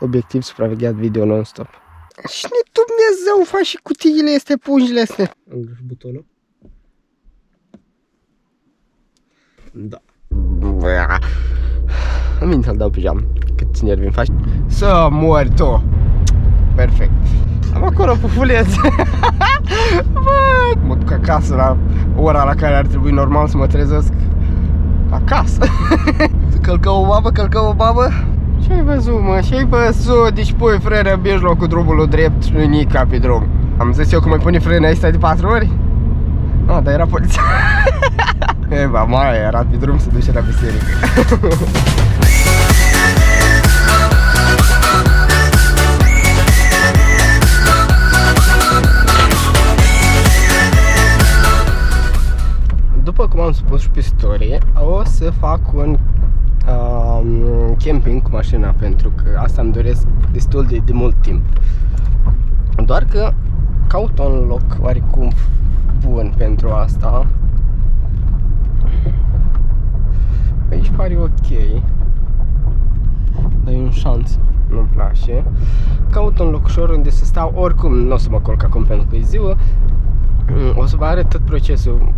obiectiv supravegheat video non-stop. Cine Dumnezeu faci și cutiile astea, pungile astea? Am greșit butonul? Da. Am venit să-l dau pe geam. Cât nervi îmi faci? Să mori tu! Perfect. Am acolo pufuleț. Mă duc acasă la ora la care ar trebui normal să mă trezesc. Acasă. Călcă o babă, călcă o babă. Ce-ai văzut, mă? Ce-ai văzut? Deci pui frână în mijlocul drumului drept și nu nica pe drum. Am zis eu că mai pune frână astea de 4 ori? Ah, dar era poliția. E, ba, mai era pe drum să duce la biserică. După cum am spus și pe story, o să fac un camping cu mașina, pentru că asta îmi doresc destul de mult timp. Doar că caut un loc oarecum bun pentru asta. Aici pare ok, dar e un șanț, nu-mi place. Caut un loc ușor unde să stau, oricum nu o să mă culc acum pentru că e ziua. O să vă arăt tot procesul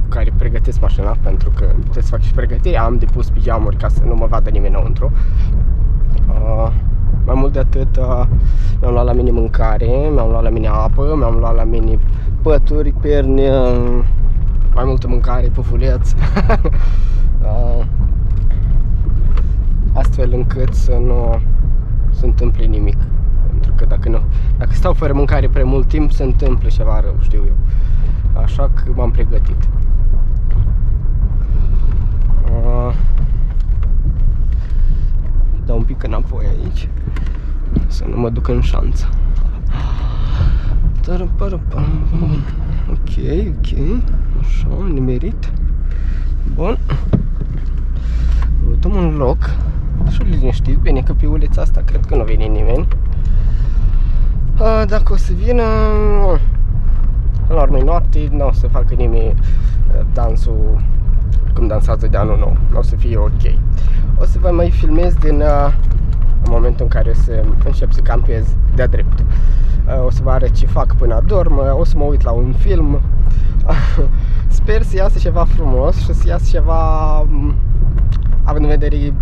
care pregătesc mașina, pentru că trebuie să fac și pregătiri. Am depus pijamuri ca să nu mă vadă nimeni înăuntru. Mai mult de atât, mi-am luat la mine mâncare, mi-am luat la mine apă, mi-am luat la mine pături, perne, mai multă mâncare, pufuleț. Astfel încât să nu se întâmple nimic. Pentru că dacă stau fără mâncare prea mult timp, se întâmplă ceva rău, știu eu. Așa că m-am pregătit. Dau un pic înapoi aici, să nu mă duc în șanță. Ok, așa, nimerit. Bun. Căutăm un loc așa liniștit, bine că pe ulița asta cred că nu vine nimeni. Dacă o să vină, la urmă noapte, nu o să facă nimeni dansul cum dansează de anul nou, o să fie ok. O să vă mai filmez din în momentul în care o să încep să campez de-a dreptul. O să vă arăt ce fac până adorm, o să mă uit la un film. Sper să iasă ceva frumos și să iasă ceva, având în vedere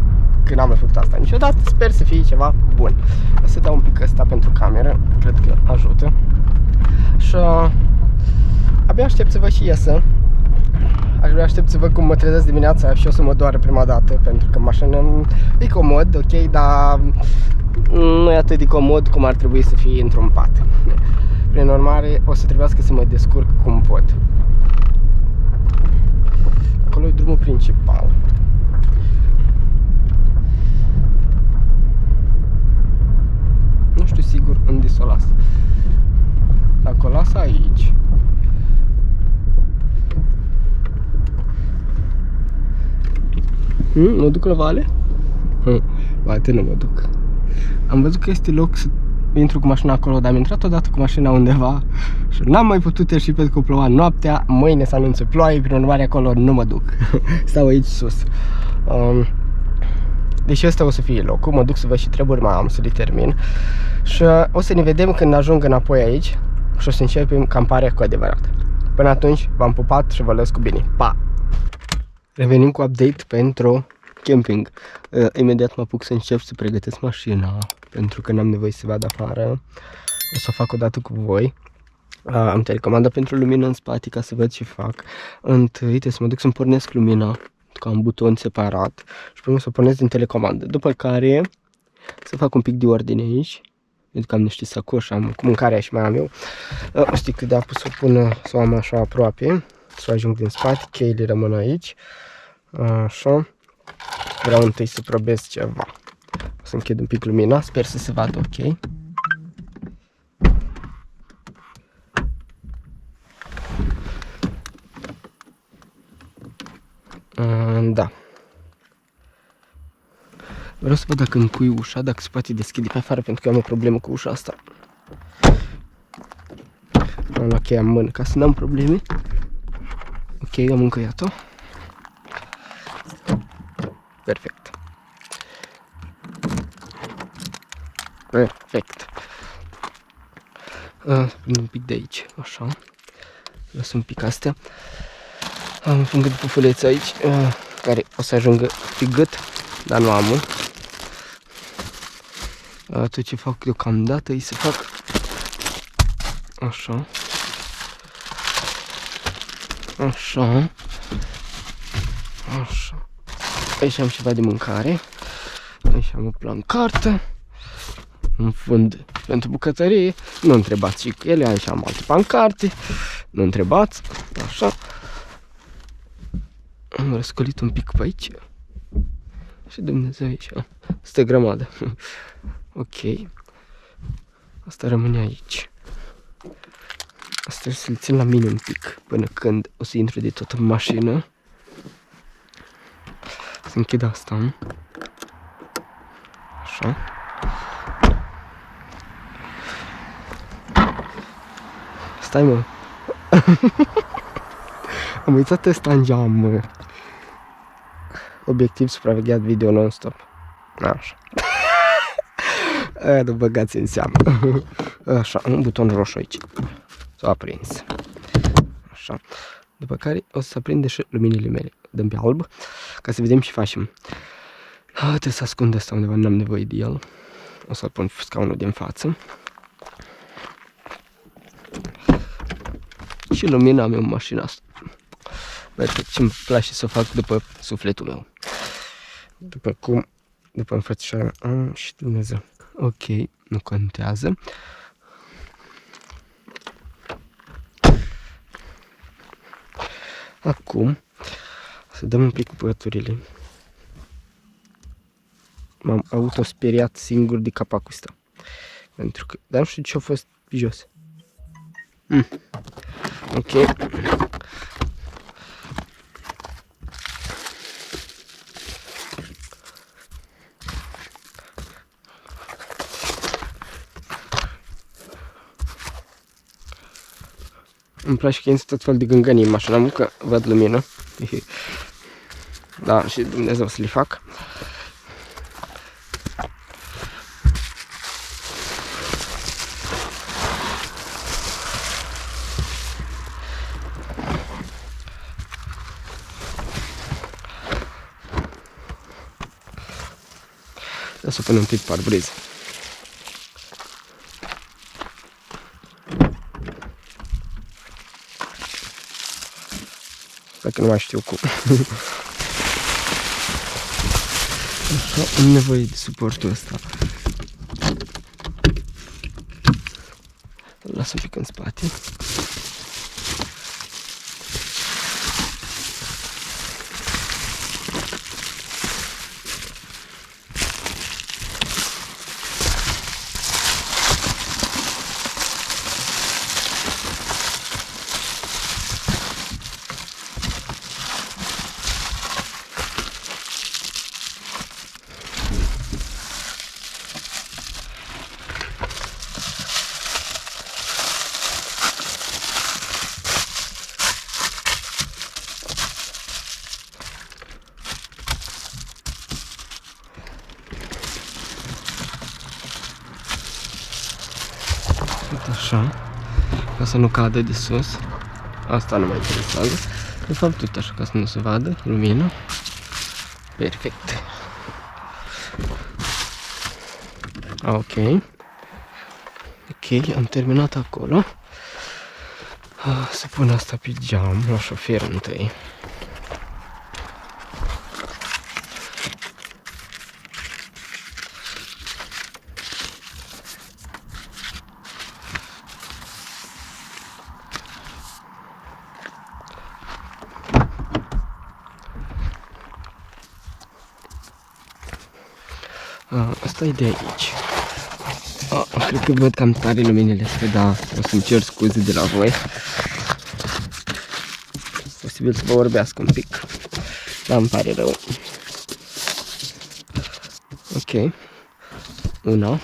că n-am mai făcut asta niciodată, sper să fie ceva bun. O să dau un pic ăsta pentru cameră, cred că ajută. Și abia aștept să văd și iasă. Abia aștept să văd cum mă trezesc dimineața și o să mă doară prima dată, pentru că mașina e comod, ok, dar nu e atât de comod cum ar trebui să fie într-un pat. Prin urmare, o să trebuiască să mă descurc cum pot. Acolo e drumul principal. Nu știu sigur unde să o las. Dacă o las aici, mă duc la vale? Poate nu mă duc. Am văzut că este loc să intru cu mașina acolo, dar am intrat odată cu mașina undeva și n-am mai putut ieși pentru că ploua noaptea. Mâine se anunță ploaie, prin urmare acolo nu mă duc. Stau aici sus. Deci ăsta o să fie locul, mă duc să văd și treburi mai am să le termin. Și o să ne vedem când ajung înapoi aici și o să începem camparea cu adevărat. Până atunci, v-am pupat și vă las cu bine. Pa! Revenim cu update pentru camping. Imediat mă apuc să încep să pregătesc mașina, pentru că n-am nevoie să vad afară. O să o fac odată cu voi. Am telecomanda pentru lumină în spate ca să văd ce fac. Întâi trebuie să mă duc să-mi pornesc lumina, că am buton separat, și primul să o pornesc din telecomandă. După care să fac un pic de ordine aici. Pentru că am niște sacoși, am cu mâncarea și mai am eu. O sticlă de apă să o pun, să o am așa aproape, să o ajung din spate, cheile rămân aici. Așa. Vreau întâi să probez ceva. O să închid un pic lumina, sper să se vadă ok. Da. Vreau să văd dacă încui ușa, dacă se poate deschide pe afară, pentru că am o problemă cu ușa asta. Am luat cheia în mână ca să n-am probleme. Ok, am încăiat-o. Perfect. Perfect. Un pic de aici, așa. Las un pic astea. Am un fungă de pufuleț aici, care o să ajungă pe gât, dar nu am. Tot ce fac deocamdată e să fac așa. Așa. Așa. Aici am ceva de mâncare. Aici am o plancartă. Un fund pentru bucătărie. Nu întrebați și cu ele. Aici am alte pancarte. Nu întrebați. Așa. Am răscolit un pic pe aici. Și Dumnezeu aici. Stă grămadă. Ok. Asta rămâne aici. Asta să-l țin la mine un pic până când o să intru de tot în mașină. Să închid asta. Așa. Stai, mă. Am uitat ăsta în geam, mă. Obiectiv supravegheat video non-stop. Așa. Nu băgați în seamă. Așa, un buton roșu aici. S-a aprins. Așa. După care o să aprinde și luminile mele. Dăm pe alb, ca să vedem ce facem. Trebuie să ascund asta undeva, n-am nevoie de el. O să-l pun scaunul din față. Și lumina mea în mașina asta. Ce-mi place să fac după sufletul meu. După înfățișarea mea. Și Dumnezeu. Ok, nu contează. Acum, să dăm un pic cu păturile. M-am autosperiat singur de capacul ăsta. Pentru că, dar nu știu ce a fost pe jos. Ok. Îmi place că intră tot fel de gângănii în mașina mea, că văd lumină. Da, și Dumnezeu să le fac. O să pun un pic parbriză. Dacă nu mai știu cum. Așa, am nevoie de suportul ăsta. Îl las un pic în spate. Așa, ca să nu cadă de sus. Asta nu mă interesează. De fapt tot așa, ca să nu se vadă lumina. Perfect. Ok. Ok, am terminat acolo. Să pun asta pe geam, la șofer întâi. Asta e de aici. Cred că văd cam tare luminile astea, dar o să-mi cer scuze de la voi. Posibil să vă vorbească un pic, dar îmi pare rău. Ok. Una.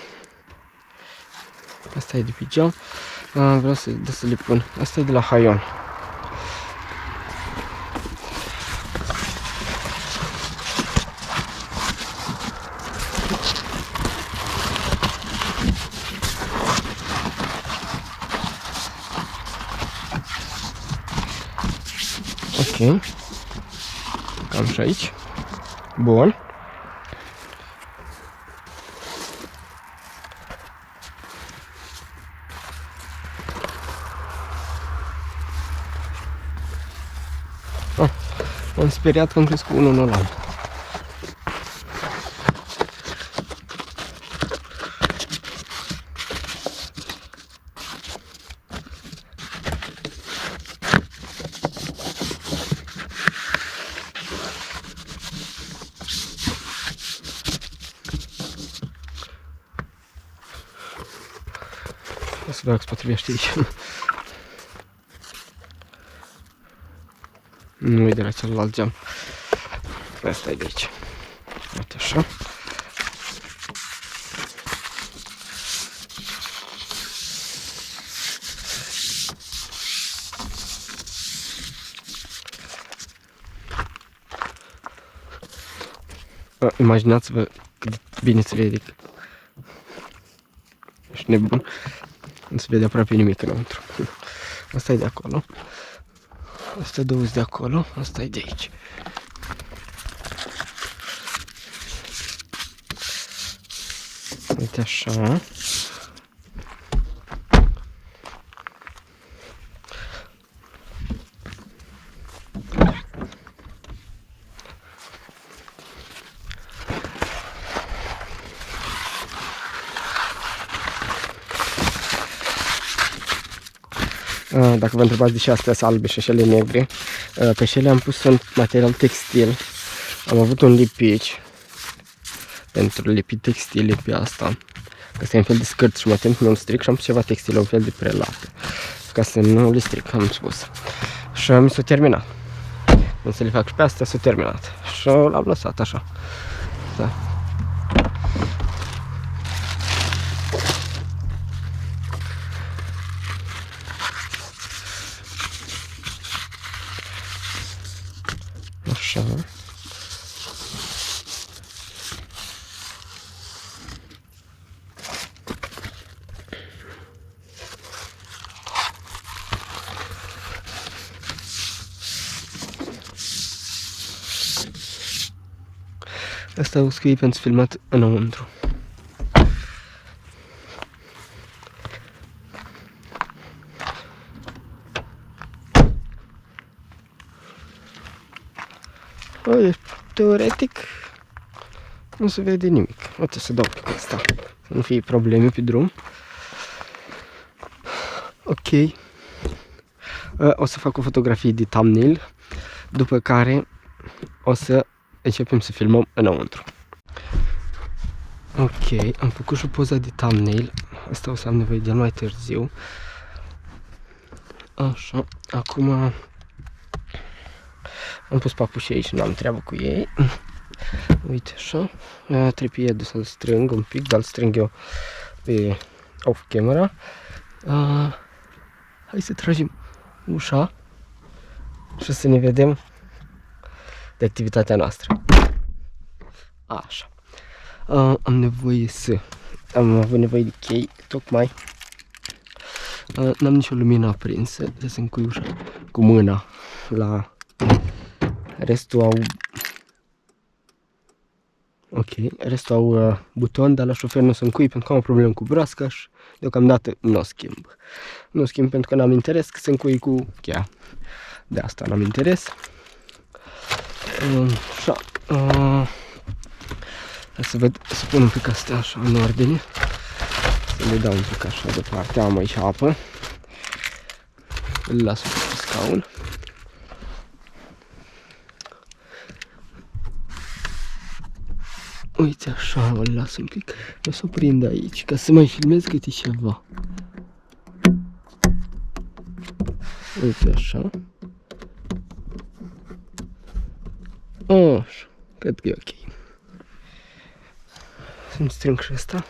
Asta e de pe geam. Vreau să le pun. Asta e de la Haion. Cam și aici. Bun. M-am speriat că am crescut unul în Oland. O să vedem că se potrivește aici. Nu e de la celălalt geam. Asta e de aici. Uite așa. Imaginați-vă cât bine se vede. Ești nebun. Nu se vede aproape nimic înăuntru. Asta e de acolo. Asta două de acolo. Asta e de aici. Uite așa. Dacă vă întrebați de ce astea sunt albe și cele negre, pe cele am pus un material textil. Am avut un lipici pentru lipit textile pe asta, ca să e un fel de scârt și mă tem că nu-l stric, și am pus ceva textile, un fel de prelat, ca să nu le stric, am spus. Și mi s-a terminat. Nu să le fac și pe astea, s-a terminat. Și l-am lăsat așa. Da. Așa. Asta o scrie pentru filmat înăuntru. Teoretic nu se vede nimic. Uite să dau pe asta, să nu fie probleme pe drum. Ok. O să fac o fotografie de thumbnail, după care o să începem să filmăm înăuntru. Ok, am făcut și o poză de thumbnail. Asta o să am nevoie de el mai târziu. Așa, acum am pus papușii aici, n-am treabă cu ei. Uite așa. Trebuie să-l strâng un pic, dar îl strâng eu pe off camera. Hai să tragem ușa și să ne vedem de activitatea noastră. Așa. Am nevoie să... Am avut nevoie de chei, tocmai. N-am nicio lumină aprinsă, trebuie să încui ușa cu mâna la... Restul au... Ok, restul au buton, dar la șofer nu o să încui pentru că am o problemă cu broasca și deocamdată nu o schimb. Nu o schimb pentru că n-am interes să încui cu cheia. De asta n-am interes. Așa. Să văd, să pun un pic astea așa în ordine. Să le dau un pic așa deoparte. Am aici apă. Îl las pe scaun. Uite așa, îl las un pic. O să o prind aici, ca să mai filmez câte ceva. Uite așa. Așa, cred că e ok. Să-mi strâng și ăsta.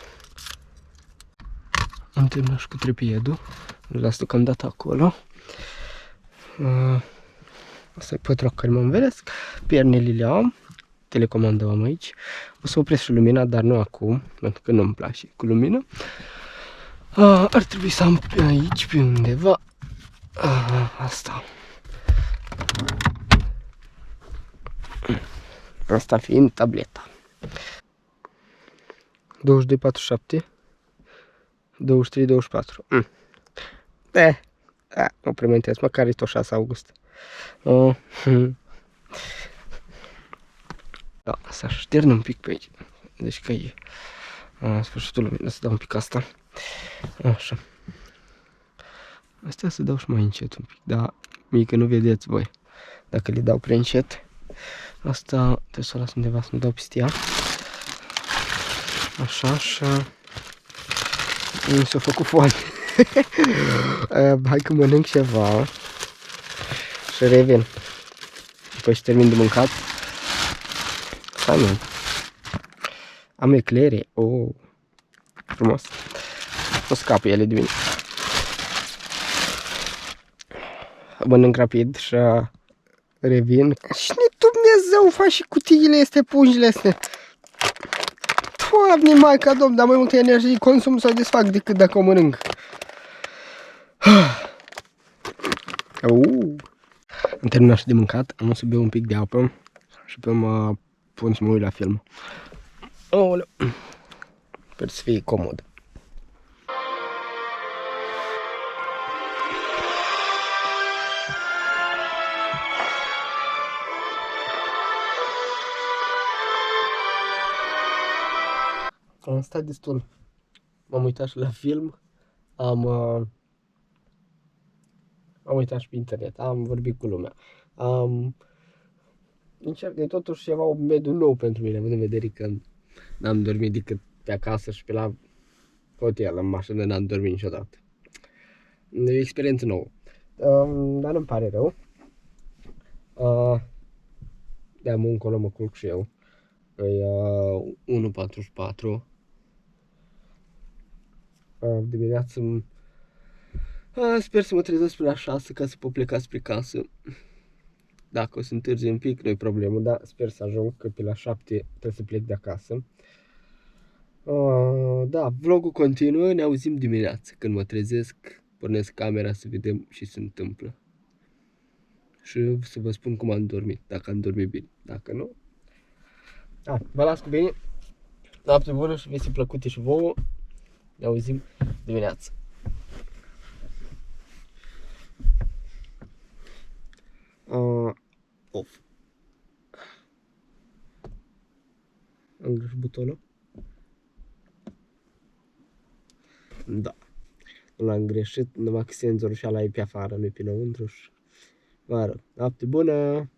Am terminat și cu trepiedul. Îl las deocamdată acolo. Asta e pătura cu care mă învelesc. Piernele le am. Telecomandă am aici. O să opresc și lumina, dar nu acum, pentru că nu-mi place cu lumină. Ar trebui să am pe aici, pe undeva, asta. Asta fiind tableta. 22,47 23,24. Nu prea mă interes, măcar e tot 6 august. Da, să ștern un pic pe aici. Deci că e sfârșitul lumii, să dau un pic asta. Așa. Astea să dau și mai încet un pic, dar mică nu vedeți voi. Dacă le dau prea încet, asta trebuie să o las undeva să nu dau peste ea. Așa, așa. Mi s-a făcut foame. Hai că mănânc ceva și revin. După ce termin de mâncat. Hai mă. Am eclere. Oh, frumos. Nu scapă ele de mine. Mănânc rapid și revin. Cine Dumnezeu faci și cutiile astea, pungile astea? Doamne, Maica Domn, dar mai multă energie consum sau desfac decât dacă o mănânc. Am terminat și de mâncat, am să beau un pic de apă și pe mă pun să mă uit la film. Aoleu. Sper să fie comod. Am stat destul. M-am uitat și la film. Am uitat și pe internet. Am vorbit cu lumea. Încerc de totuși ceva, un mediu nou pentru mine, având în vedere că n-am dormit decât pe acasă și pe la hotel, în mașină n-am dormit niciodată. E o experiență nouă. Dar nu-mi pare rău. De-am încolo mă culc și eu. E 1:44. Dimineața sper să mă trezesc până la 6 ca să pot pleca spre casă. Dacă o să întârzi un pic, nu-i problemă, dar sper să ajung, că pe la 7 trebuie să plec de acasă. Da, vlogul continuă, ne auzim dimineața. Când mă trezesc, pornesc camera să vedem ce se întâmplă. Și să vă spun cum am dormit, dacă am dormit bine, dacă nu. Vă las cu bine, noapte bună și vise plăcute și vouă. Ne auzim dimineața. Off. Am greșit butonul? Da. L-am greșit, numai că senzorul și ala e pe afară, nu e pe înăuntru și... Vă arăt. Noapte bună!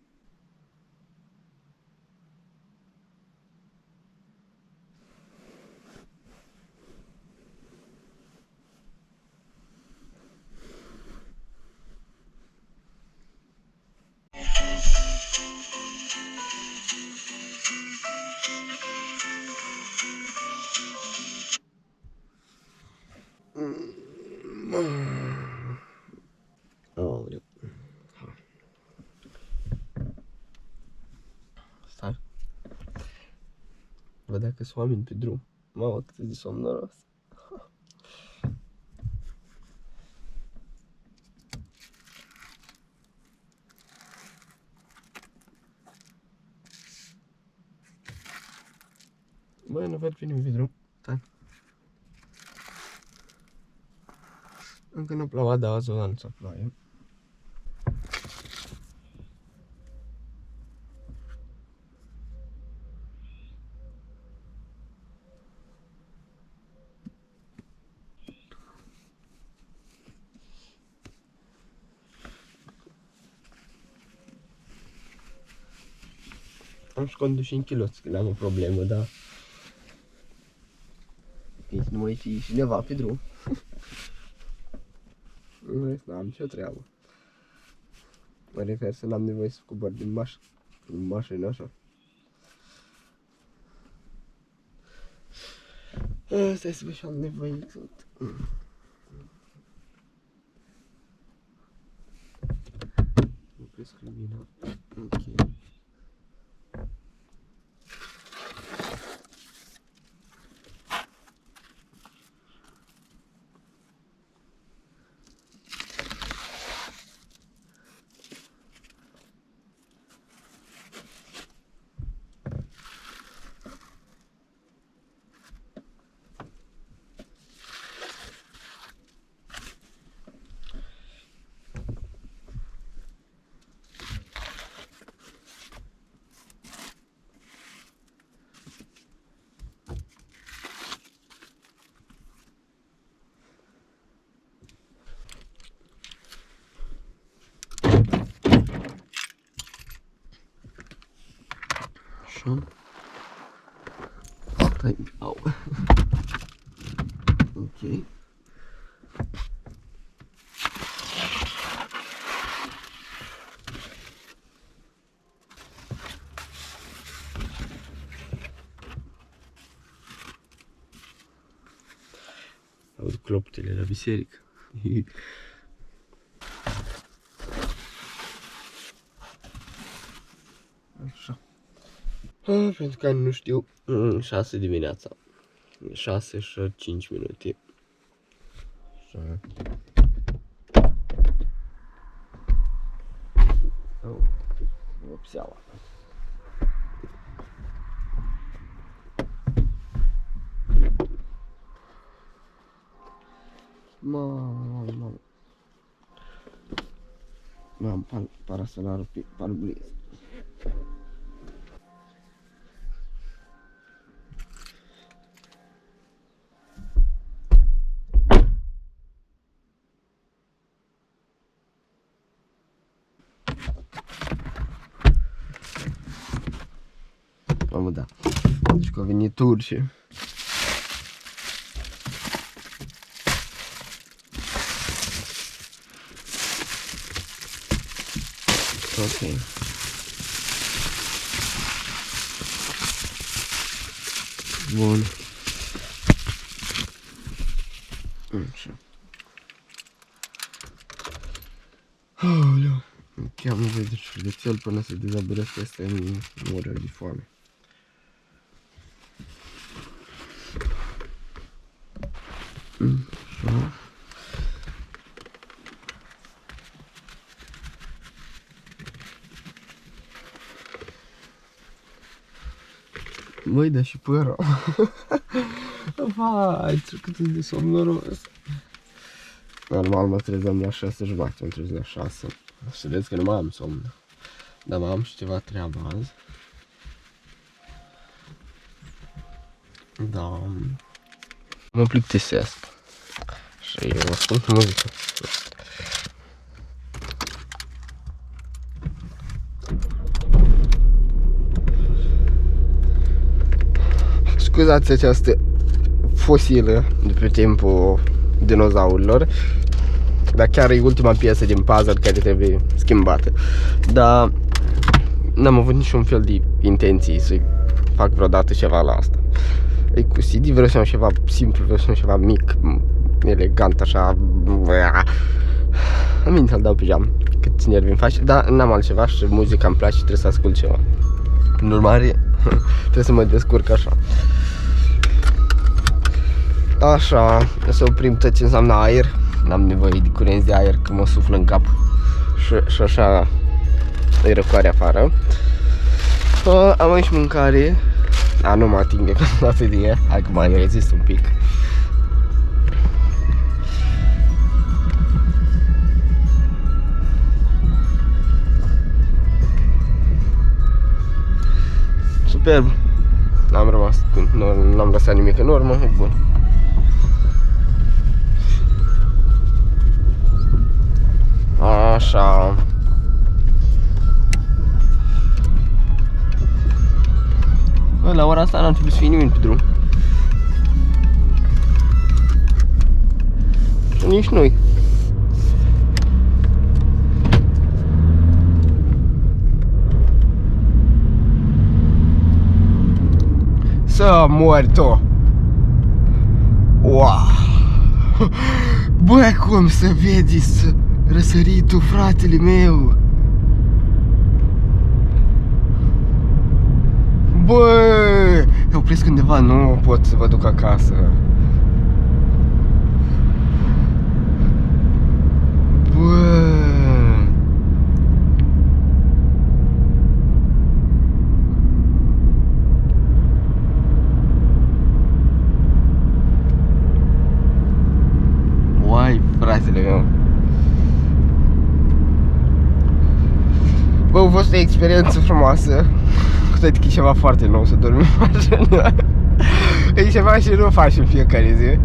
Aoleu. Stai. Văd dacă sunt oameni pe drum. Mamă, cât de somnoros. Băi, nu văd pe nimeni pe drum. Stai. Încă nu ploua, dar azi o anunță ploaie. Am și condus în chiloți, când am o problemă, dar... Aici nu mai fi cineva pe drum. În rest, n-am nicio treabă. Mă refer să n-am nevoie să cobor din mașină, așa. Stai să văd și am nevoie exact. Opresc lumina. Ok. Așa. Stai, au. Ok. Aud clopotele la biserică. Așa. Pentru că nu știu, 6 dimineața. 6 și 5 minute. Așa. Oh, vopseaua. Mamă. Am parasolarul pe parbriz. Mamă, da. Deci că au venit turci. Ok. Bun. Așa. Aoleu. Cheamă de șurdețel până se dezabărește, asta îmi moră de foame. Așa. Măi, da și pără. Vai, cât de somnoros. Normal mă trezeam la 6:30, mă trezesc la 6. Să vedeți că nu mai am somn. Dar mai am și ceva treabă azi. Da. Mă plictisesc. Și eu ascult muzică. Scuzați această fosilă de pe timpul dinozaurilor, dar chiar e ultima piesă din puzzle care trebuie schimbată. Dar n-am avut niciun fel de intenții să fac vreodată ceva la asta. E cu CD, vreau să am ceva simplu, vreau să am ceva mic, elegant, așa. Am venit să-l dau pe geam, câți nervi îmi face, dar n-am altceva și muzica îmi place și trebuie să ascult ceva. În urmare, trebuie să mă descurc așa. Așa, să oprim tot ce înseamnă aer. N-am nevoie de curenți de aer că mă suflă în cap. Și așa e răcoare afară. Am aici mâncare. Nu mă ating deocamdată din ea. Hai că mai rezist un pic. Superb. N-am lăsat nimic în urmă, e bun. Așa. Bă, la ora asta n-ar trebui să fie nimeni pe drum. Și nici noi. Să mori tu! Wow! Bă, cum să vezi răsăritul, fratele meu! Bă, te opresc undeva, nu pot să vă duc acasă. Bă. Uai, fratele meu. Bă, a fost o experiență frumoasă. Cu toate că e ceva foarte nou să dormi în mașină. E ceva și nu faci în fiecare zi.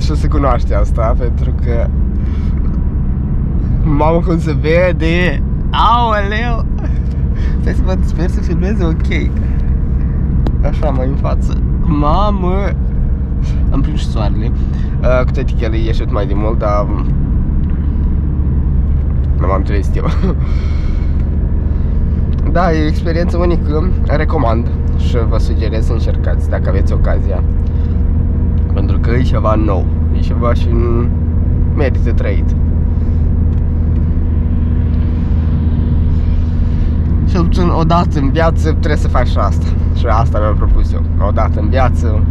Și o să cunoaște asta, pentru că mamă cum se vede. Aoleu. Stai să văd, sper să filmeze ok. Așa, mai în față. Mamă! Am prins și soarele. Cu toate că el e ieșit mai de mult, dar nu m-am trezit eu. Da, e o experiență unică, recomand și vă sugerez să încercați dacă aveți ocazia. Pentru că e ceva nou, e ceva și merită trăit. Cel puțin o dată în viață trebuie să faci și asta. Și asta mi-am propus eu. O dată în viață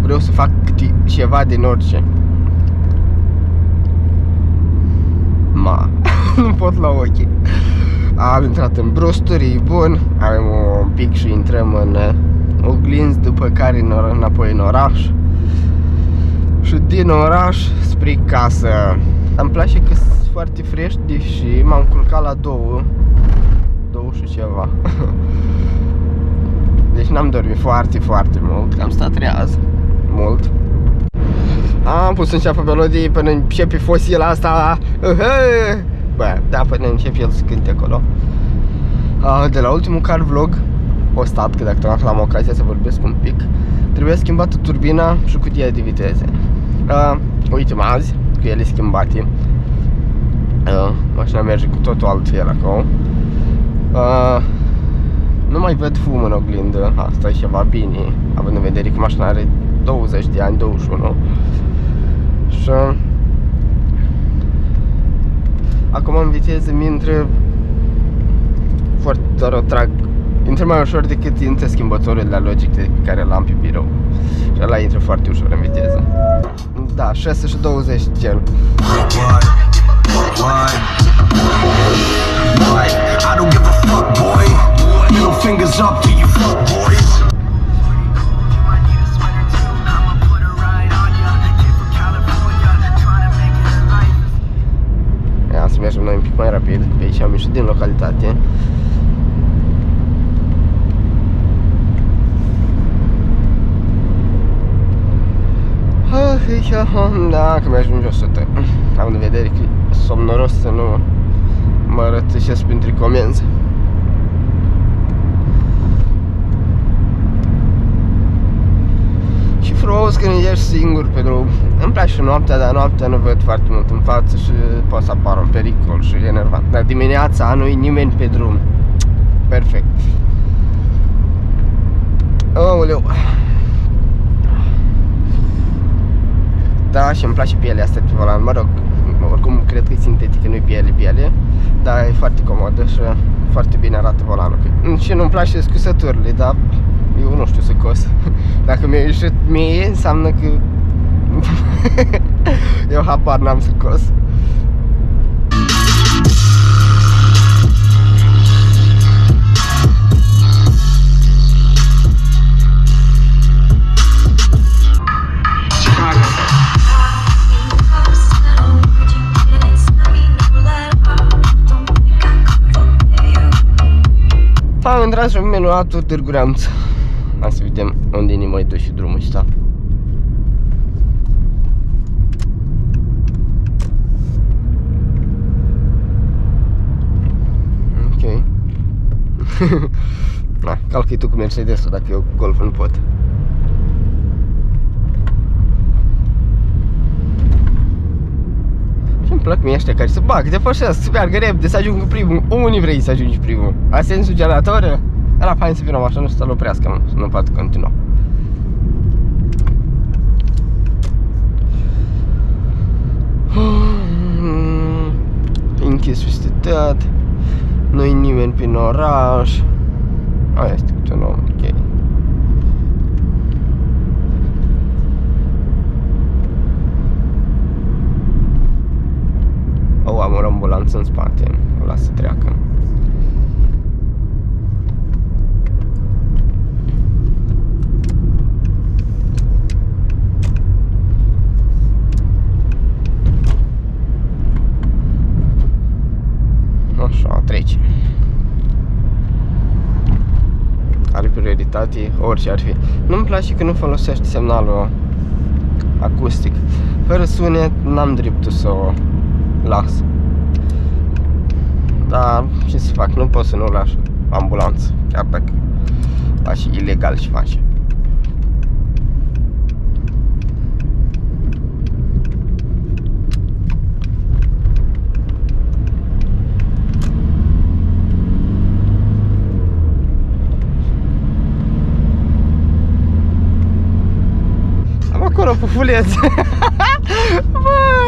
vreau să fac ceva din orice. Nu pot la ochi. Am intrat în brusturi, e bun. Avem un pic și intrăm în oglinzi, după care înapoi în oraș. Și din oraș spre casă. Îmi place că sunt foarte fresh, deși m-am culcat la două și ceva. Deci n-am dormit foarte mult, că am stat treaz mult. Am pus să înceapă melodii până începe fosila asta. Bă, da, până începe el să cânte acolo. De la ultimul car vlog postat, că dacă am ocazia să vorbesc un pic, trebuie schimbată turbina și cutia de viteze. Uite-mă azi, cu ele schimbate. Mașina merge cu totul altfel acolo. Nu mai văd fum în oglindă, asta e ceva bine, având în vedere că mașina are 20 de ani, 21. Și acum în viteză mi intră foarte, doar o trag, intră mai ușor decât intră schimbătorul de la Logic pe care l-am pe birou. Și ăla intră foarte ușor în viteză. Da, 6 și 20 gen. I don't give a fuck, boy. Middle fingers up to you fuck boys. Ia să mergem noi un pic mai rapid, pe aici am ieșit din localitate. Da, că mi-ajung jos 100. Am în vedere că e somnoros să nu mă rătășesc printre comenzi. Și frumos când ești singur pe drum. Îmi place noaptea, dar noaptea nu văd foarte mult în față și poate să apară un pericol și e enervant. Dar dimineața nu-i nimeni pe drum. Perfect. Aoleu. Da, și îmi place pielea asta pe volan, mă rog, oricum cred că e sintetică, nu-i piele, dar e foarte comodă și foarte bine arată volanul. Și nu-mi place scusăturile, dar eu nu știu să cos. Dacă mi-a ieșit mie, înseamnă că eu habar n-am să cos. Am intrat și în minuatul Târgu Neamț. Hai să vedem unde ne mai duce drumul ăsta. Ok. Na, calcă-i tu cu Mercedes-ul, dacă eu cu Golf nu pot. Și-mi plac mie ăștia care se bagă, depășesc, să meargă repede, să ajungă primul. Unii vrei să ajungi primul? Asensul generatoră? Era fain să vină o mașină și să-l oprească, să nu poate continua. Închis peste tot. Nu-i nimeni prin oraș. Aia este câte un om, ok. Am o ambulanță în spate, o las să treacă. Așa, trece. Are prioritate orice ar fi. Nu-mi place că nu folosește semnalul acustic. Fără sunet n-am dreptul să o las. Dar ce să fac, nu pot să nu lași ambulanță, chiar dacă asta și ilegal și face. Am acolo pufuleț. Bă,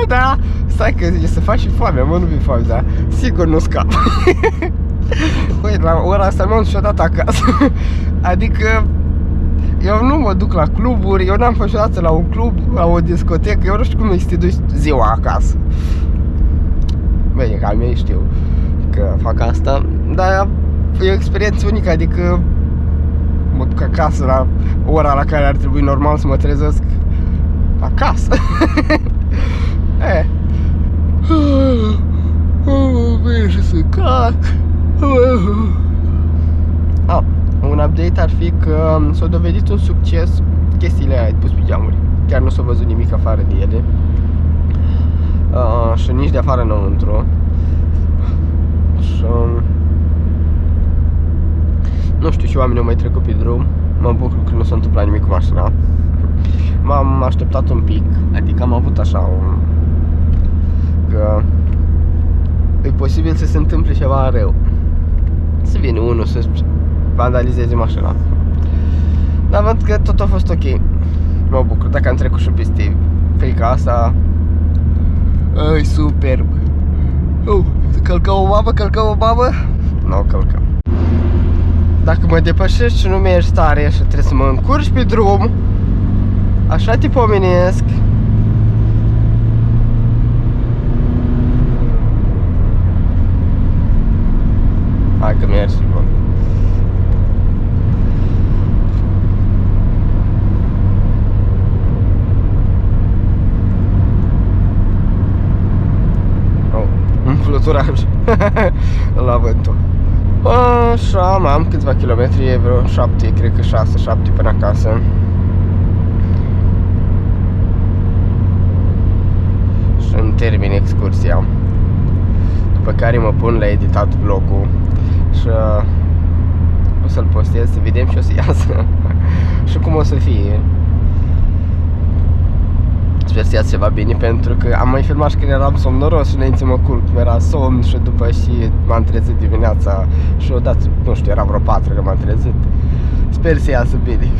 da. Stai că zice să faci și foame, mă, nu mi foame, dar sigur nu scap. Băi, la ora asta mi-am niciodată acasă. Adică eu nu mă duc la cluburi, eu n-am fost niciodată la un club, la o discotecă, eu nu știu cum e să te duci ziua acasă. Bine, ca mei știu că fac asta, dar e o experiență unică, adică mă duc acasă la ora la care ar trebui normal să mă trezesc acasă. Bine și să cac. Un update ar fi că s-a dovedit un succes chestiile aia de pus pigeamuri. Chiar nu s-a văzut nimic afară de ele. Și nici de afară înăuntru. Și nu știu, și oamenii au mai trecut pe drum. Mă bucur că nu s-a întâmplat nimic cu mașina. M-am așteptat un pic, adică am avut așa că e posibil să se întâmple ceva rău. Să vină unul să vandalizeze mașina. Dar văd că tot a fost ok. Mă bucur, dacă am trecut și peste frica asta. Ai, superb. Călcă o babă? Nu, călcă. Dacă mă depășești și nu mi-ești tare și trebuie să mă încurci pe drum, așa te pomenesc. Hai că mergi, bă. Un fluturaj la vântul. Așa, mai am câțiva kilometri, e vreo 7, cred că 6-7 până acasă. Și îmi termin excursia. După care mă pun la editat vlogul și o să-l postez, să vedem ce o să iasă și cum o să fie. Sper să iasă ceva bine, pentru că am mai filmat și când eram somnoros și înainte mă culc, mi-era somn și după și m-am trezit dimineața și odată, nu știu, era vreo 4 că m-am trezit. Sper să iasă bine.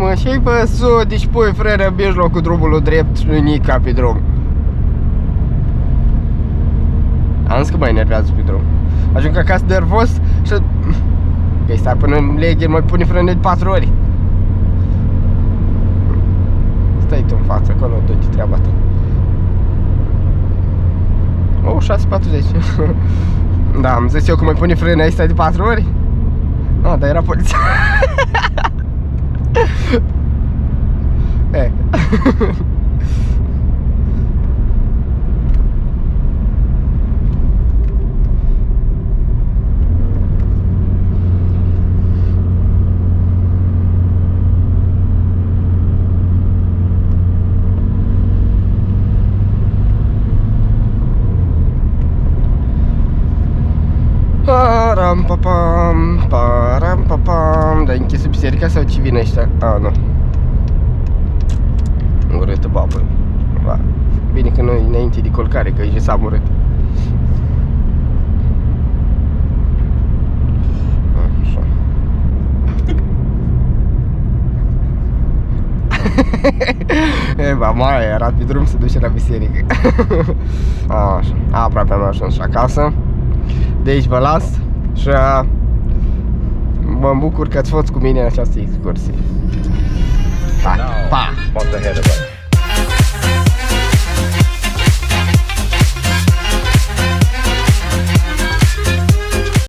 Mă, și-ai văzut, deci pui frână în mijlocul drumului drept și nu-i nica pe drum. Am zis că mă enervează pe drum. Ajung acasă nervos și... Că stai până în leghe, mai pune frână de 4 ori. Stai tu în față, acolo, du-te treaba ta. Oh, 6:40. Da, am zis eu că mai pune frână, ai stai de 4 ori? Ah, dar era poliția. Hey. Param papam, param papam. Dar închis biserica sau ce vine ăștia? Ah, nu. Urâtă babă. Va. Bine că noi înainte de colcare, că aici s-a urât. Așa. Eba, mai era pe drum să duce la biserică. Așa. Aproape am ajuns acasă. de aici vă las și mă bucur că ați fost cu mine în această excursie. Pa! Pa! What's ahead of us?